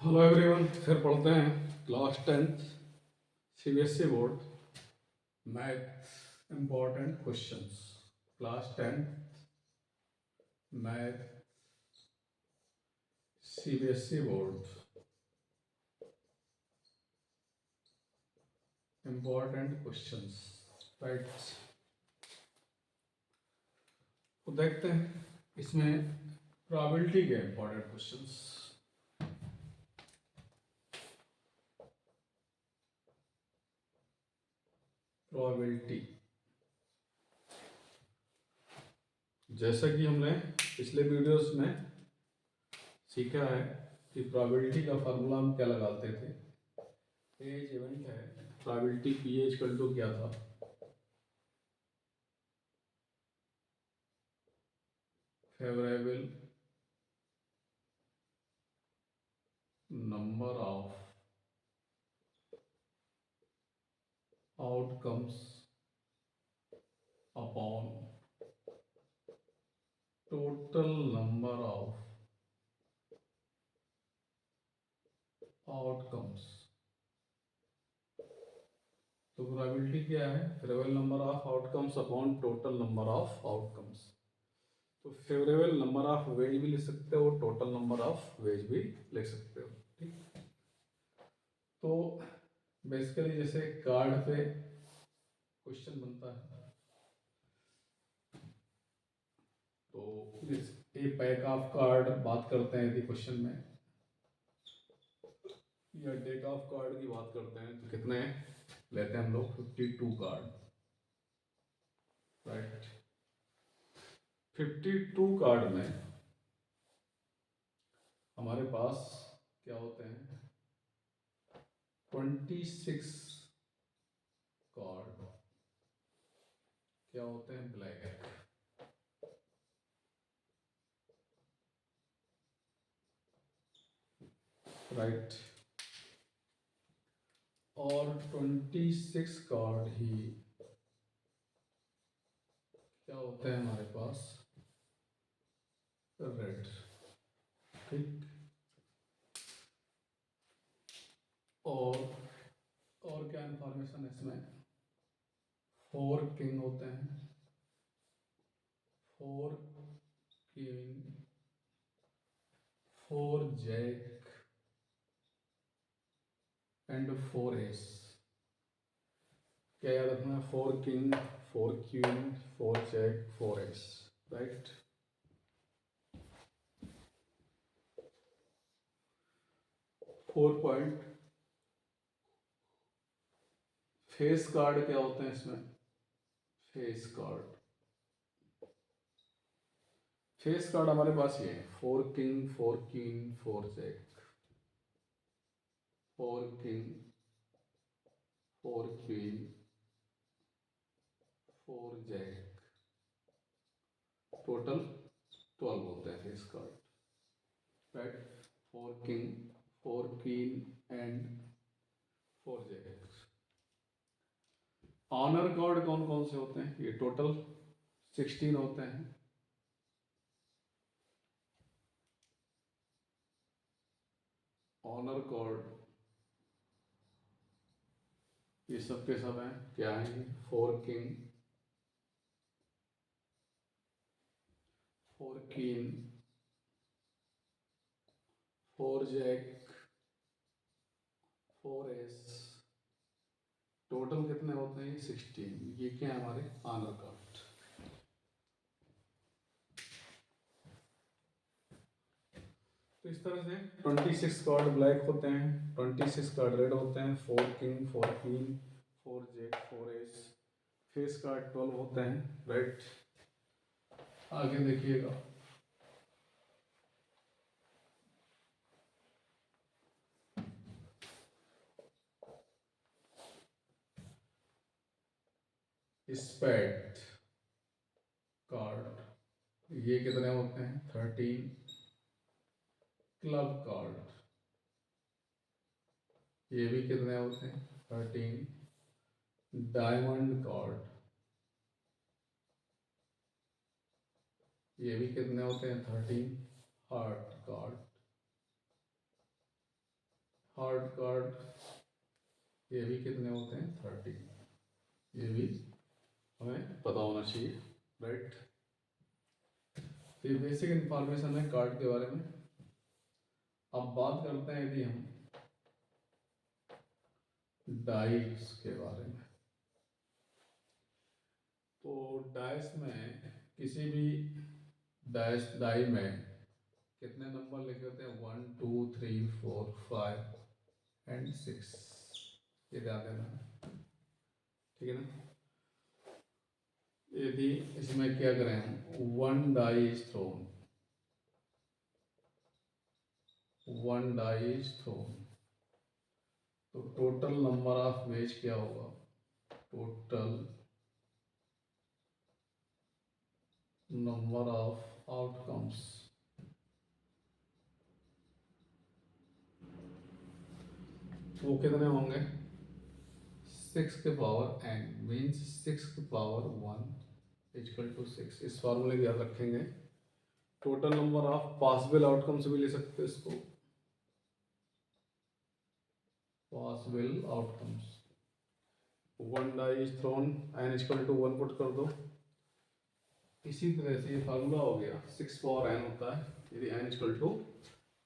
Hello everyone, फिर पढ़ते हैं class 10th CBSE board math important questions. Class 10th math CBSE board important questions, right. तो देखते हैं इसमें प्रोबेबिलिटी के इम्पोर्टेंट क्वेश्चंस। प्रोबेबिलिटी, जैसा कि हमने पिछले वीडियोस में सीखा है कि प्रोबेबिलिटी का फार्मूला हम क्या लगाते थे। एज इवेंट है, probability P E's equal to क्या था, favourable number of outcomes upon total number of outcomes. तो प्रोबेबिलिटी क्या है? Favourable number of outcomes upon total number of outcomes. तो फेवरेबल नंबर ऑफ वेज भी लिख सकते हो, टोटल नंबर ऑफ वेज भी लिख सकते हो, ठीक। तो बेसिकली जैसे कार्ड पे क्वेश्चन बनता है, तो ए पैक ऑफ कार्ड बात करते हैं यदि क्वेश्चन में, या डेक ऑफ कार्ड की बात करते हैं, तो कितने लेते हैं हम लोग? 52 कार्ड, राइट। 52 कार्ड में हमारे पास क्या होते हैं? 26 कार्ड क्या होते हैं? Black, right. और 26 कार्ड ही क्या होते हैं हमारे पास? रेड, ठीक। और क्या इंफॉर्मेशन है इसमें? 4 किंग होते हैं, 4 किंग, 4 जैक एंड 4 एस। क्या याद रखना है? 4 king, 4 queen, 4 jack, 4 ace, right. Four point face card क्या होते हैं इसमें? फेस कार्ड, फेस कार्ड हमारे पास ये है, 4 king, 4 queen, 4 jack, 4 king, 4 queen, 4 jack, total 12 होते हैं face card, right. 4 king, 4 queen and 4 jack. Honour card कौन कौन से होते हैं? ये टोटल 16 होते हैं। ऑनर कार्ड ये सब के सब हैं, क्या है? 4 king, 4 queen, 4 jack, 4 ace, total कितने होते हैं? 16। ये क्या है? हमारे ऑनर कार्ड। तो इस तरह से 26 कार्ड ब्लैक होते हैं, 26 कार्ड रेड होते हैं, 4 king, 4 queen, 4 jack, 4 ace. Face card 12 होते हैं, राइट। आगे देखिएगा, स्पेड कार्ड ये कितने होते हैं? 13। क्लब कार्ड ये भी कितने होते हैं? 13। डायमंड कार्ड ये भी कितने होते हैं? 13। हार्ट कार्ड हार्ड कार्ड ये भी कितने होते हैं 30, ये भी हमें पता होना चाहिए, राइट। तो ये बेसिक इंफॉर्मेशन है कार्ड के बारे में। अब बात करते हैं यदि हम डाइस के बारे में, तो डाइस में किसी भी डाई में कितने नंबर लिखे होते हैं 1 2 3 4 5 एंड 6, ये ध्यान देना, ठीक है ना। यदि इसमें क्या करें हम, 1 die is thrown, 1 die is thrown, तो टोटल नंबर ऑफ वेज क्या होगा, टोटल नंबर ऑफ आउटकम्स, वो कितने होंगे 6 के पावर n मीन्स 6 के पावर 1 इक्वल टू 6। इस फार्मूले को याद रखेंगे। Total number of possible outcomes भी ले सकते हैं इसको, possible outcomes, 1 die is thrown, n equal to 1 put कर दो। इसी तरह से ये फार्मूला हो गया 6 पावर n होता है यदि n इक्वल टू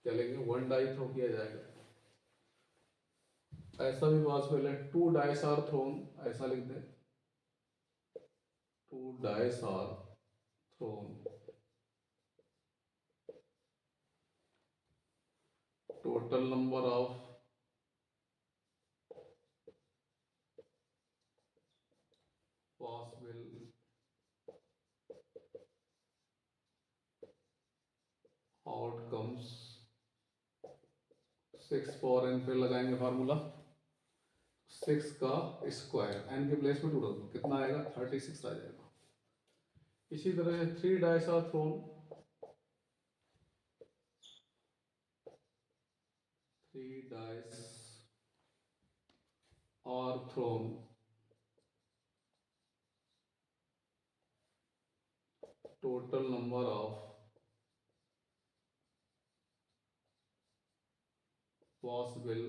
क्या लेंगे 1 डाई थ्रो किया जाएगा। ऐसा भी पॉसिबल है 2 डाइस आर थ्रोन, ऐसा लिख दे 2 dice are thrown, total number of possible outcomes, 6 power n पे लगाएंगे फार्मूला, 6 का स्क्वायर n के प्लेस में टू रख दो, कितना आएगा 36 आ जाएगा। इसी तरह से 3 dice are thrown, 3 dice are thrown, total number of possible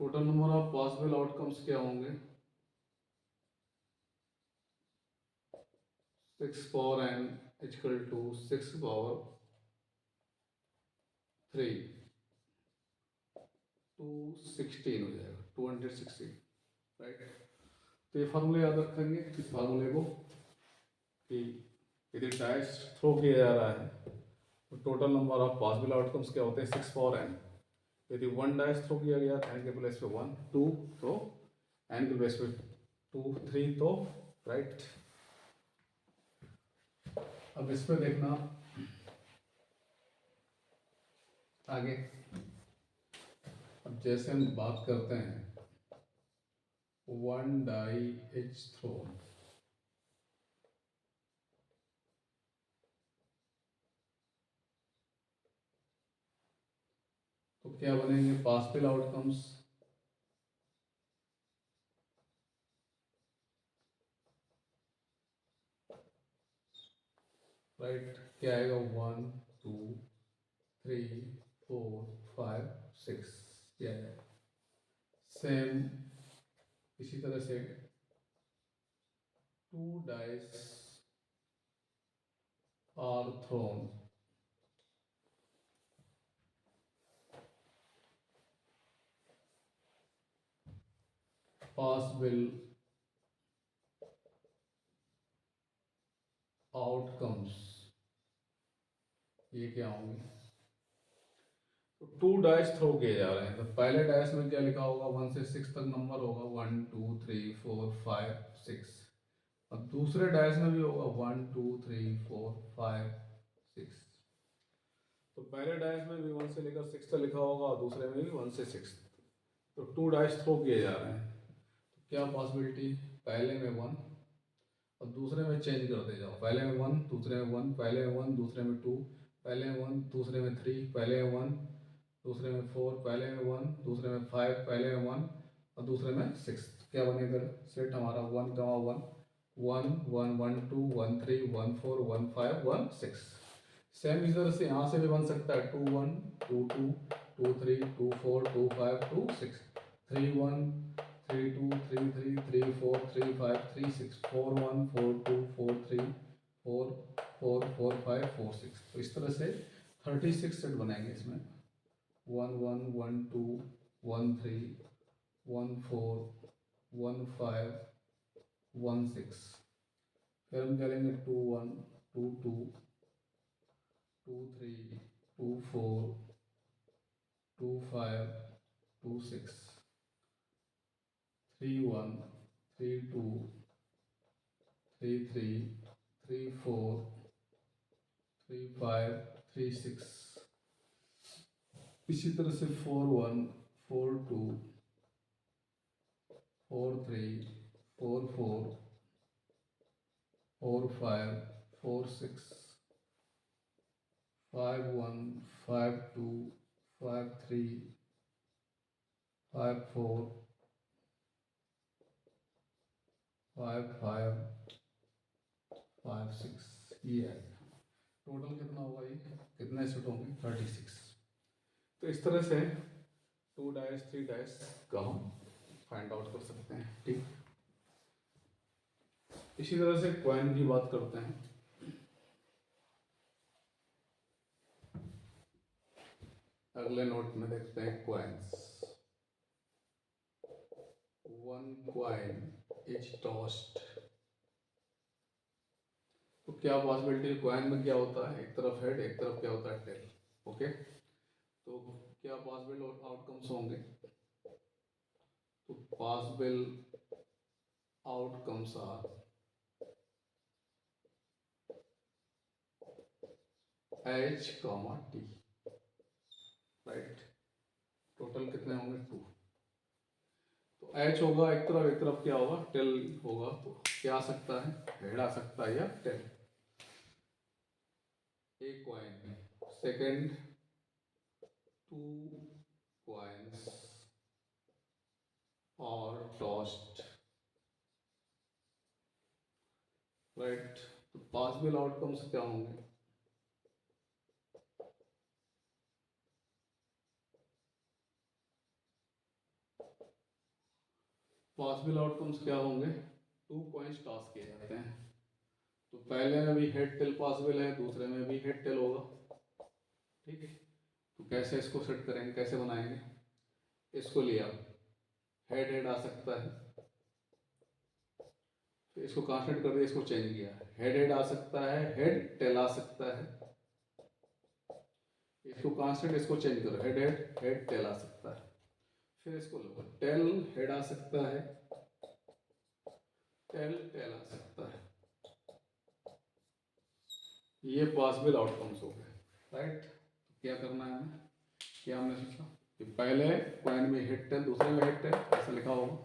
total number of possible outcomes क्या होंगे 6 power n equal to 6 power 3 216 हो जाएगा 216, राइट। तो ये फार्मूले याद रखेंगे इस फार्मूले को कि यदि डाइस थ्रो किया जा रहा है तो total number of possible outcomes क्या होते हैं 6 पावर n, यदि 1 डाइस थ्रो किया गया n के प्लेस पे 1, 2 तो n के प्लेस पे 2, 3 तो राइट। अब इस पे देखना आगे, अब जैसे हम बात करते हैं 1 डाई इज थ्रोन, तो क्या बनेंगे पॉसिबल आउटकम्स, राइट। क्या आएगा 1 2 3 4 5 6, क्या है सेम। इसी तरह से 2 dice are thrown, possible outcomes ये क्या होंगे, तो 2 डाइस थ्रो किए जा रहे हैं, तो पहले डाइस में क्या लिखा होगा 1 से 6 तक नंबर होगा 1 2 3 4 5 6, और दूसरे डाइस में भी होगा 1 2 3 4 5 6, तो पहले डाइस में भी 1 से लेकर 6 तक लिखा होगा और दूसरे में भी 1 से 6, तो 2 डाइस थ्रो किए जा रहे हैं। तो क्या पॉसिबिलिटी, पहले में 1 और दूसरे में चेंज करते जाओ, पहले में 1 दूसरे में 1, पहले में 1 दूसरे में 2, पहले में 1 दूसरे में 3, पहले में 1 दूसरे में 4, पहले में 1 दूसरे में 5, पहले में 1 और दूसरे में 6, क्या बनेगा सेट हमारा 1 1 1 1 1 2 1 3 1 4 1 5 1 6। सेम इस तरह से यहाँ से भी बन सकता है 2 1 2 2 2 3 2 4 2 5 2 6 3 1 3 2 3 3 3 4 3 5 3 6 4 1 4 2 4 3 4 4 4 5 4 6। तो इस तरह से 36 सेट बनेंगे इसमें 1 1 1 2 1 3 1 4 1 5 1 6। फिर हम करेंगे 2 1 2 2 2 3 2 4 2 5 2 6 3 1 3 2 3 3 3 4 3 5 3 6। इसी तरह से 4 1 4 2 4 3 4 4 4 5 4 6 5 1 5 2 5 3 5 4 5 5 5 6। ये है टोटल कितना होगा, ये कितने सेट होंगे 36। तो इस तरह से 2 डैश 3 डैश का हम फाइंड आउट कर सकते हैं। ठीक, इसी तरह से कॉइन की बात करते हैं। अगले नोट में देखते हैं कॉइन्स। 1 coin is tossed. तो क्या पॉसिबिलिटी कॉइन में क्या होता है, एक तरफ हेड एक तरफ क्या होता है टेल। ओके, तो क्या पॉसिबल आउटकम्स होंगे, तो possible outcomes R H comma T. Right, total कितने होंगे 2। तो एच होगा एक तरफ क्या होगा टेल होगा। तो क्या आ सकता है, हेड आ सकता है या टेल। एक कॉइन, सेकंड 2 कॉइन्स और टॉस्ड। राइट, तो पॉसिबल आउटकम्स क्या होंगे, पॉसिबल आउटकम्स क्या होंगे, 2 कॉइन्स टॉस किए जाते हैं। तो पहले में भी हेड टेल पॉसिबल है, दूसरे में भी हेड टेल होगा। ठीक है, तो कैसे इसको सेट करेंगे, कैसे बनाएंगे, इसको लिया हेड हेड आ सकता है, तो इसको कांस्टेंट कर दिया, इसको चेंज किया, हेड हेड आ सकता है, हेड टेल आ सकता है, इसको कांस्टेंट इसको चेंज करो, हेड हेड हेड टेल आ सकता है। फिर इसको लो, टेल हेड आ सकता है, टेल टेल आ सकता है। ये पॉसिबल आउटकम्स हो गए। राइट, तो क्या करना है हमें, क्या हमने सोचा कि पहले कॉइन में हेड टेल, दूसरे में हेड टेल, ऐसा लिखा होगा।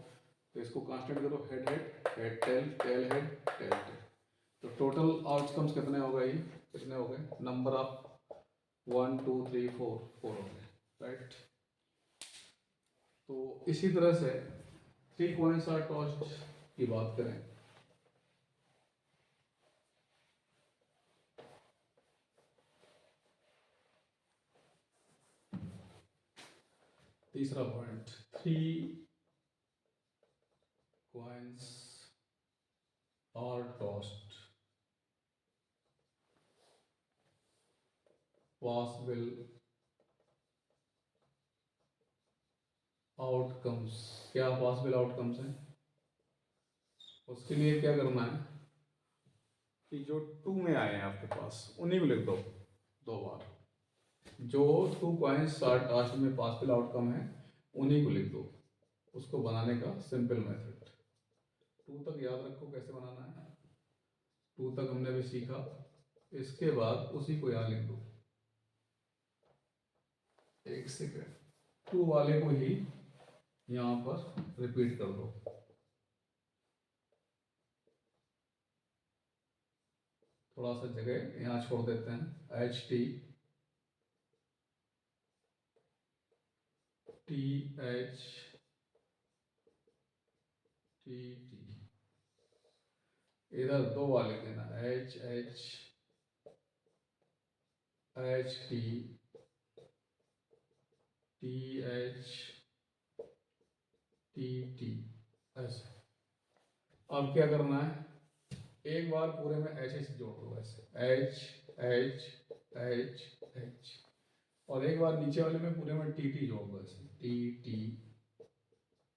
तो इसको कांस्टेंट करो, head head head tail tail head tail tail. तो टोटल आउटकम्स कितने हो गए, कितने हो गए, नंबर ऑफ 1 2 3 4 4 हो गए। राइट, तो इसी तरह से 3 कॉइन्स आर टॉस्ड की बात करें, तीसरा point 3 coins are tossed, possible outcomes. क्या पॉसिबल आउटकम्स हैं, उसके लिए क्या करना है कि जो 2 में आए हैं आपके पास उन्हीं को लिख दो 2 बार। जो 2 कॉइन्स टास्क में पॉसिबल आउटकम है उन्हीं को लिख दो। उसको बनाने का सिंपल मेथड 2 तक याद रखो कैसे बनाना है, 2 तक हमने भी सीखा। इसके बाद उसी को यहाँ लिख दो, एक सेकेंड, 2 वाले को ही यहाँ पर रिपीट कर दो। थोड़ा सा जगह यहाँ छोड़ देते हैं, H T T H T T, इधर 2 वाले देना, H H H T T H T T ऐसे। अब क्या करना है, एक बार पूरे में एच एच जोड़ दो ऐसे, एच एच एच एच, और एक बार नीचे वाले में पूरे में टी टी जोड़ दो ऐसे, T T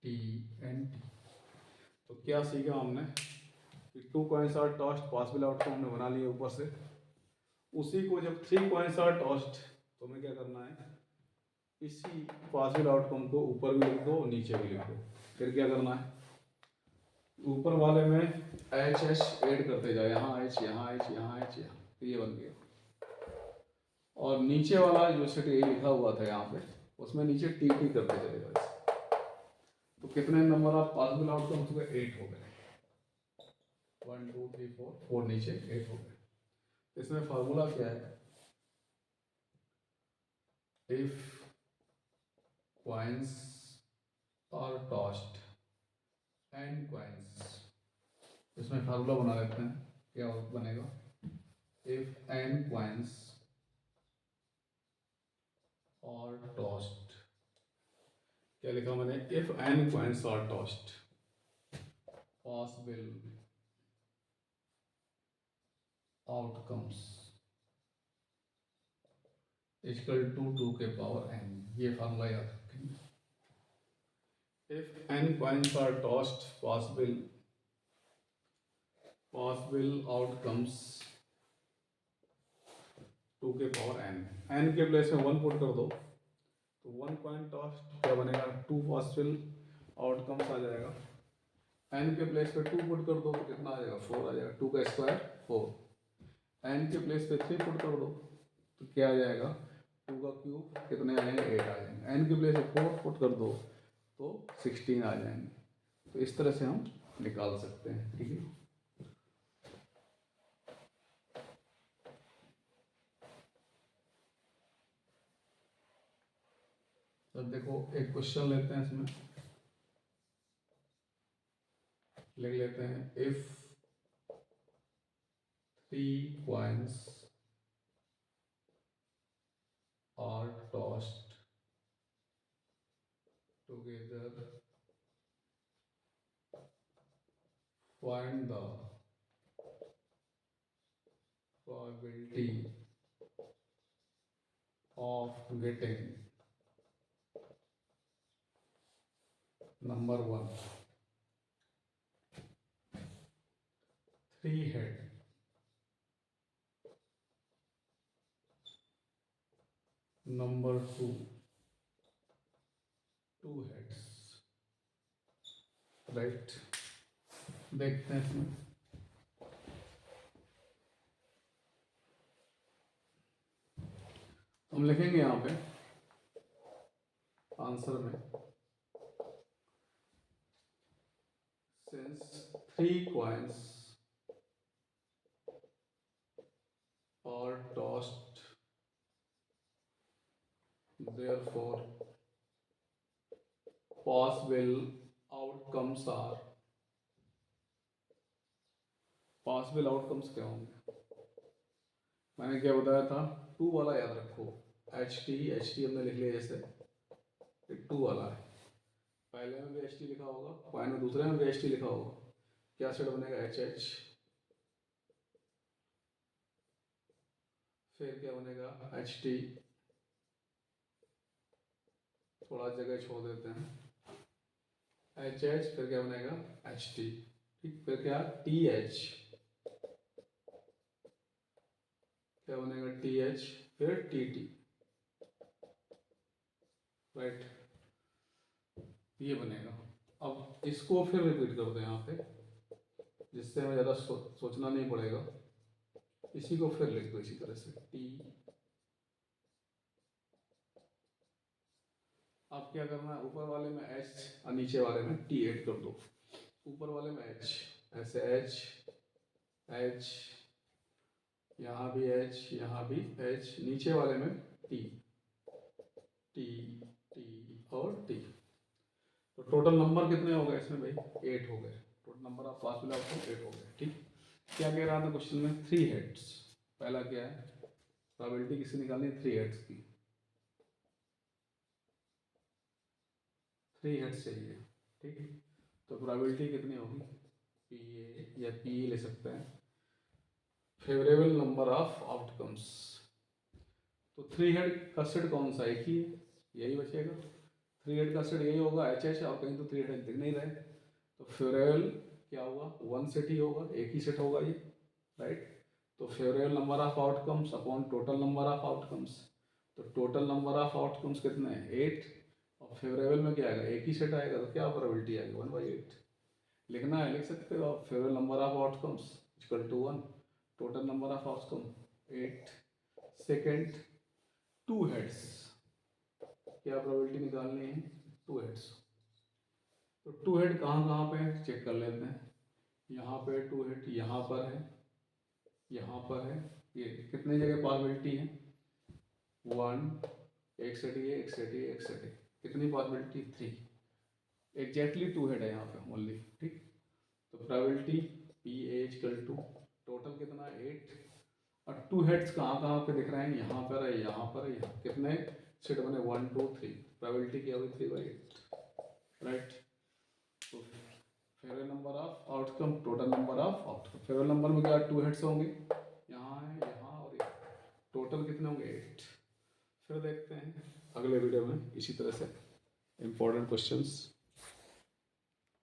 T and T. तो क्या सीखा हमने कि 2 coins are tossed possible outcome हमने बना लिए ऊपर से। उसी को जब 3 कॉइन्स आर टॉस्ड तो हमें क्या करना है, इसी पॉसिबल आउटकम को ऊपर भी लिख दो और नीचे भी लिख दो। फिर क्या करना है, ऊपर वाले में एच एच ऐड करते जाए, यहाँ एच यहाँ एच यहाँ एच यहाँ, तो ये बन गया। और नीचे वाला जो सेट ये लिखा हुआ था यहाँ पे, उसमें नीचे टी टी करते चले जाए। तो कितने नंबर ऑफ पॉसिबल आउटकम्स हुए, 8 हो गए। 1 2 3 4 4 नीचे 8 हो गए। इसमें फार्मूला क्या है, if coins are tossed and coins, इसमें फार्मूला बना लेते हैं, क्या बनेगा, if n coins are tossed, क्या लिखा मैंने, if n coins are tossed possible outcomes equal to 2 के पावर n, ये फार्मूला याद रखेंगे। If n coins are tossed possible outcomes 2 के पावर n, n के प्लेस में 1 पुट कर दो तो 1 कॉइन टॉस्ड क्या बनेगा, 2 पॉसिबल आउटकम्स आ जाएगा। n के प्लेस पे 2 पुट कर दो तो कितना आ जाएगा, 4 आ जाएगा, 2 का स्क्वायर 4। n के प्लेस पे 3 पुट कर दो तो क्या आ जाएगा, 2 का क्यूब कितने आएंगे, 8 आ जाएंगे। n के प्लेस पे 4 पुट कर दो तो 16 आ जाएंगे। तो इस तरह से हम निकाल सकते हैं, ठीक है। तो देखो एक क्वेश्चन लेते हैं, इसमें लिख लेते हैं, if 3 coins are tossed together find the probability of getting number 1 3 head, number 2 2 heads, right. देखते हैं इसमें, हम लिखेंगे यहाँ पे आंसर में, since 3 coins are tossed therefore possible outcomes are, possible outcomes क्या होंगे, मैंने क्या बताया था, 2 वाला याद रखो, एच टी हमने लिख लिया, जैसे 2 वाला है, पहले में भी एच टी लिखा होगा, पॉइंट में दूसरे में भी एच टी लिखा होगा, क्या सेट बनेगा, एच एच, फिर क्या बनेगा, एच टी, थोड़ा जगह छोड़ देते हैं, एच एच, फिर क्या बनेगा, एच टी, ठीक, फिर क्या, टी एच, क्या बनेगा, टी एच, फिर टी टी, राइट, ये बनेगा। अब इसको फिर रिपीट कर दो यहाँ पे, जिससे हमें ज़्यादा सोचना नहीं पड़ेगा, इसी को फिर लिख दो इसी तरह से, टी। अब क्या करना है, ऊपर वाले में एच और नीचे वाले में टी ऐड कर दो, ऊपर वाले में एच, ऐसे एच एच, यहाँ भी एच, यहाँ भी एच, नीचे वाले में टी टी टी और टी। तो टोटल नंबर कितने हो गए इसमें भाई, 8 हो गए, total number of possible outcome 8 हो गए, ठीक। क्या कह रहा था क्वेश्चन में, 3 हेड्स, पहला क्या है, प्रोबेबिलिटी किसी निकालनी है 3 हेड्स की, 3 हेड्स चाहिए, ठीक है। तो प्रोबेबिलिटी कितनी होगी, पी ए या पी ए ले सकते हैं, फेवरेबल नंबर ऑफ आउटकम्स। तो 3 हेड का सेट कौन सा, एक ही है, यही बचेगा। 3 हेड का सेट यही होगा एच एच, और कहीं तो 3 हेड दिख नहीं रहे, तो फेवरेबल क्या हुआ, 1 सेट ही होगा, एक ही सेट होगा ये, राइट। तो favourable number of outcomes upon total number of outcomes, तो टोटल नंबर ऑफ आउटकम्स कितने हैं 8, और फेवरेबल में क्या आएगा, एक ही सेट आएगा, तो क्या प्रोबेबिलिटी आएगी 1/8। लिखना है, लिख सकते हो आप, favourable number of outcomes equal to 1, total number of outcome 8, second 2 heads, क्या प्रोबेबिलिटी निकालनी है 2 हेड्स। तो 2 हेड कहाँ कहाँ पे है चेक कर लेते हैं, यहाँ पे 2 हेड यहाँ पर है, यहाँ पर है, ये कितने जगह पॉसिबिलिटी है 1, एक सेट ये, एक सेट ये, एक सेट ये, कितनी पॉसिबिलिटी 3, एग्जैक्टली 2 हेड है यहाँ पे ओनली, ठीक। तो probability P H equal to total कितना 8, और 2 हेड्स कहाँ कहाँ पे दिख रहे हैं, यहाँ पर है, यहाँ पर है, यहाँ कितने सेट बने 1 2 3, प्रोबेबिलिटी क्या हुई 3/8, राइट। तो favourable number of outcome, total number of outcome, favourable number में क्या 2 हेड्स होंगे, यहाँ है, यहाँ और यहाँ, टोटल कितने होंगे 8। फिर देखते हैं अगले वीडियो में इसी तरह से इम्पोर्टेंट क्वेश्चंस।